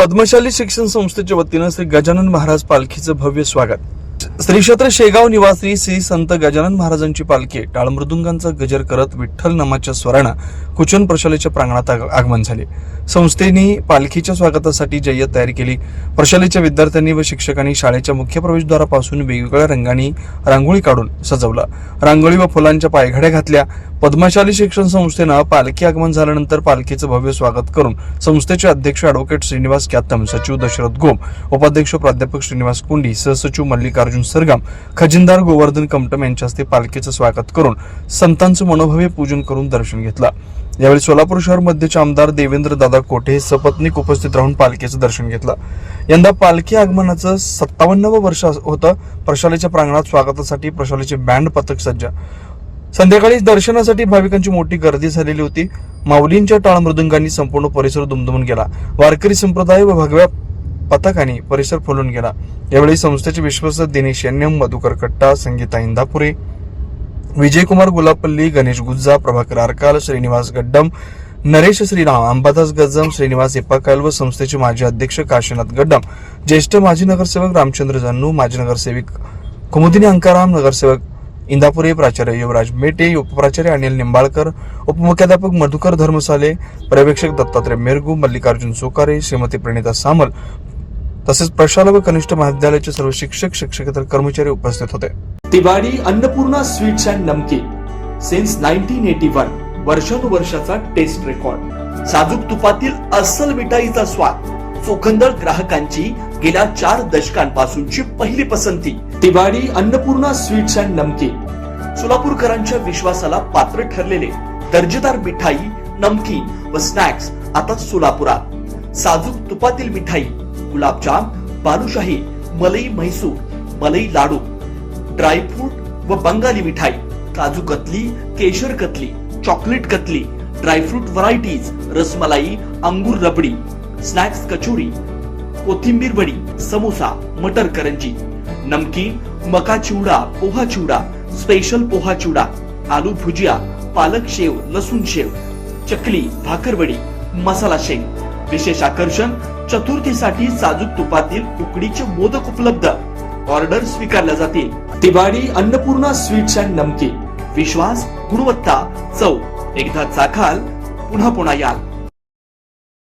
पद्मशाली शिक्षण संस्थेच्या वतीनं श्री गजानन महाराज पालखीचं भव्य स्वागत। श्री क्षेत्र शेगाव निवासी श्री संत गजानन महाराजांची पालखी टाळमृदुंगांचा गजर करत विठ्ठल नामाच्या स्वरानं कुचन प्रशालेच्या प्रांगणात आगमन झाले। संस्थेने पालखीच्या स्वागतासाठी जय्यत तयारी केली। प्रशालेच्या विद्यार्थ्यांनी व शिक्षकांनी शाळेच्या मुख्य प्रवेशद्वारापासून वेगवेगळ्या रंगांनी रांगोळी काढून सजवला। रांगोळी व फुलांच्या पायघड्या घातल्या। पद्मशाली शिक्षण संस्थेनं पालखी आगमन झाल्यानंतर पालखीचं भव्य स्वागत करून संस्थेचे अध्यक्ष ॲडव्होकेट श्रीनिवास क्यात्तम, सचिव दशरथ गोम, उपाध्यक्ष प्राध्यापक श्रीनिवास कुंडी, सहसचिव मल्लिकार्जुन सरगाम, खजिनदार गोवर्धन कमटम यांच्या हस्ते पालखीचं स्वागत करून संतांचं मनोभावे पूजन करून दर्शन घेतलं। यावेळी सोलापूर शहर मध्यचे आमदार देवेंद्र दादा कोठे सपत्नीक उपस्थित राहून पालखीचं दर्शन घेतलं। यंदा पालखी आगमनाचं 57वं वर्ष होतं। प्रशालेच्या प्रांगणात स्वागतासाठी प्रशालेचे बँड पथक सज्ज। संध्याकाळी दर्शनासाठी भाविकांची मोठी गर्दी झालेली होती। माऊलींच्या टाळमृदुंगांनी संपूर्ण परिसर दुमदुमून गेला। वारकरी संप्रदाय व भगव्या पथकाने परिसर फुलून गेला। यावेळी संस्थेचे विश्वस्त दिनेश यन्यम, मधुकर कट्टा, संगीता इंदापुरे, विजयकुमार गुलापल्ली, गणेश गुज्जा, प्रभाकर आरकाल, श्रीनिवास गड्डम, नरेश श्रीराम, अंबादास गज्जम, श्रीनिवास इप्पाकायल व संस्थेचे माजी अध्यक्ष काशीनाथ गड्डम, ज्येष्ठ माजी नगरसेवक रामचंद्र जन्नू, माजी नगरसेवक कुमुदिनी अंकाराम, नगरसेवक इंदापुरे, प्राचार्य युवराज मेटे, उपप्राचार्य अनिल निंबाळकर, उपमुख्याध्यापक मधुकर धर्मसाले, पर्यवेक्षक दत्तात्रय मेरगू, मल्लिकार्जुन सोकारे, श्रीमती प्रणिता सामल तसेच प्रशाला व कनिष्ठ महाविद्यालयाचे सर्व शिक्षक शिक्षकेतर कर्मचारी उपस्थित होते। तिवारी अन्नपूर्णा स्वीट्स अँड नमकीन सिन्स 1981 वर्षानुवर्षाचा टेस्ट रेकॉर्ड। साजूक तुपातील अस्सल मिठाईचा स्वाद, चोखंदळ ग्राहकांची गेल्या 4 दशकांपासूनची पहिली पसंती। तिवारी अन्नपूर्णा स्वीट्स अँड नमकीन सोलापूरकरांच्या विश्वासाला पात्र ठरलेले दर्जेदार मिठाई, नमकीन व स्नॅक्स आता सोलापुरात। साजूक तुपातील मिठाई, गुलाबजाम, बालुशाही, मलई म्हैसूर, मलई लाडू, ड्रायफ्रूट व बंगाली मिठाई, काजू कतली, केशर katli, chocolate katli, dry fruit varieties, rasmalai, अंगूर रबडी, स्नॅक्स कचोरी, कोथिंबीर वडी, समोसा, मटर करंजी, नमकीन, मका चिवडा, पोहा चिवडा, स्पेशल पोहा चिवडा, आलू भुजिया, पालक शेव, लसूण शेव, चकली, भाकरवडी, मसाला शेंग। विशेष आकर्षण, चतुर्थीसाठी साजूक तुपातील उकडीचे मोदक उपलब्ध। ऑर्डर स्वीकारल्या जातील। तिवारी अन्नपूर्णा स्वीट्स अँड नमकीन, विश्वास, गुणवत्ता, चव। एकदा चाखाल पुन्हा पुन्हा याल।